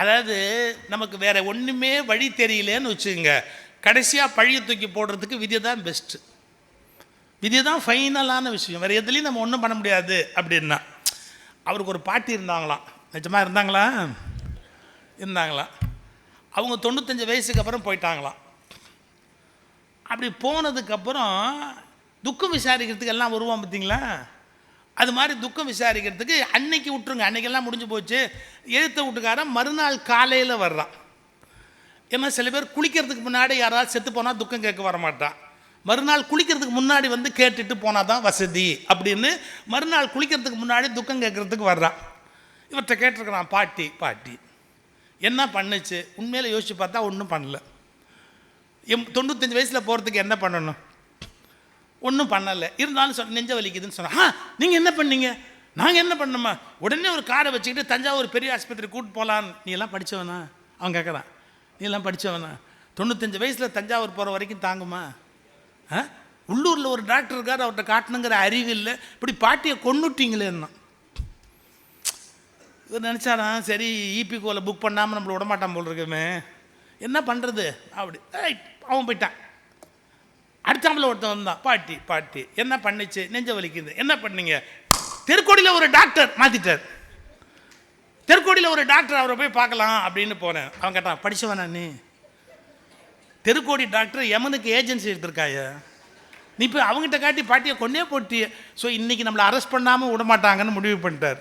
அதாவது நமக்கு வேற ஒன்றுமே வழி தெரியலேன்னு வச்சுக்கோங்க, கடைசியாக பழிய தூக்கி போடுறதுக்கு விதி தான் பெஸ்ட்டு, விதி தான் ஃபைனலான விஷயம். வேறு எதுலேயும் நம்ம ஒன்றும் பண்ண முடியாது. அப்படின்னா அவருக்கு ஒரு பாட்டி இருந்தாங்களாம். நிஜமாக இருந்தாங்களாம். அவங்க 95 வயசுக்கு அப்புறம் போயிட்டாங்களாம். அப்படி போனதுக்கப்புறம் துக்கம் விசாரிக்கிறதுக்கு எல்லாம் வருவோம் பார்த்தீங்களா, அது மாதிரி துக்கம் விசாரிக்கிறதுக்கு அன்னைக்கு விட்டுருங்க, அன்னைக்கெல்லாம் முடிஞ்சு போச்சு. எழுத்த வீட்டுக்காரன் மறுநாள் காலையில் வர்றான். ஏன்னா சில பேர் குளிக்கிறதுக்கு முன்னாடி யாராவது செத்து போனால் துக்கம் கேட்க வரமாட்டான், மறுநாள் குளிக்கிறதுக்கு முன்னாடி வந்து கேட்டுட்டு போனால் தான் வசதி அப்படின்னு மறுநாள் குளிக்கிறதுக்கு முன்னாடி துக்கம் கேட்குறதுக்கு வர்றான். இவர்கிட்ட கேட்டிருக்கிறான், பாட்டி என்ன பண்ணுச்சு? உண்மையில யோசிச்சு பார்த்தா ஒன்றும் பண்ணல. 95 வயசில் போகிறதுக்கு என்ன பண்ணணும்? ஒன்றும் பண்ணலை. இருந்தாலும் நெஞ்ச வலிக்குதுன்னு சொன்னா, நீங்கள் என்ன பண்ணீங்க? நாங்கள் என்ன பண்ணோமா? உடனே ஒரு காரை வச்சுக்கிட்டு தஞ்சாவூர் பெரிய ஆஸ்பத்திரி கூப்பிட்டு போகலான்னு. நீ எல்லாம் படித்தவனா? அவன் கேட்குறான், நீ எல்லாம் படித்தவனா? 95 வயசில் தஞ்சாவூர் போகிற வரைக்கும் தாங்குமா? உள்ளூரில் ஒரு டாக்டர் இருக்கார், அவர்கிட்ட காட்டணுங்கிற அறிவு இல்லை, இப்படி பாட்டியை கொண்டுட்டீங்களேன்னா. இவர் நினச்சானா, சரி இபி கோலை புக் பண்ணாமல் நம்மளை விடமாட்டான் போல் இருக்குமே, என்ன பண்ணுறது அப்படி. அவன் போயிட்டான். அடுத்தாம்பில் ஒருத்தன் வந்தான், பாட்டி என்ன பண்ணிச்சு? நெஞ்ச வலிக்குது. என்ன பண்ணீங்க? தெருக்கோடியில் ஒரு டாக்டர் மாற்றிட்டார். தெருக்கோடியில் ஒரு டாக்டர், அவரை போய் பார்க்கலாம் அப்படின்னு போனேன். அவன் கேட்டான், படித்தவனா நீ? தெருக்கோடி டாக்டர் யமனுக்கு ஏஜென்சி எடுத்திருக்காய, நீ போய் அவங்ககிட்ட காட்டி பாட்டியை கொண்டே போட்டிய. ஸோ இன்றைக்கி நம்மளை அரெஸ்ட் பண்ணாமல் விடமாட்டாங்கன்னு முடிவு பண்ணிட்டார்.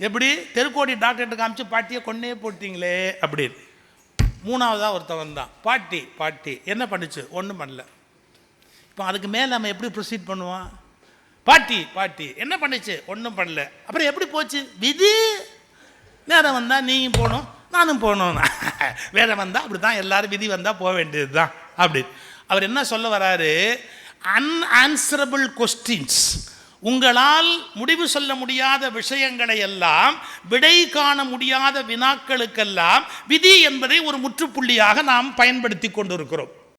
எப்படி? தெருக்கோடி டாக்டர்கிட்ட காமிச்சு பாட்டியை கொண்டே போட்டிங்களே அப்படின்னு. மூணாவதாக ஒருத்தன் வந்தான், பாட்டி என்ன பண்ணுச்சு? ஒன்றும் பண்ணல. இப்போ அதுக்கு மேலே நம்ம எப்படி ப்ரொசீட் பண்ணுவோம்? பாட்டி என்ன பண்ணுச்சு? ஒன்றும் பண்ணல. அப்புறம் எப்படி போச்சு? விதி. நேரம் வந்தால் நீயும் போகணும், நானும் போகணும். வேற வந்தால் அப்படி தான், எல்லாரும் விதி வந்தால் போக வேண்டியது தான் அப்படி. அவர் என்ன சொல்ல வராரு? அன்ஆன்சரபிள் கொஸ்டின்ஸ், உங்களால் முடிவு சொல்ல முடியாத விஷயங்களை எல்லாம், விடை காண முடியாத வினாக்களுக்கெல்லாம் விதி என்பதை ஒரு முற்றுப்புள்ளியாக நாம் பயன்படுத்தி கொண்டிருக்கிறோம்.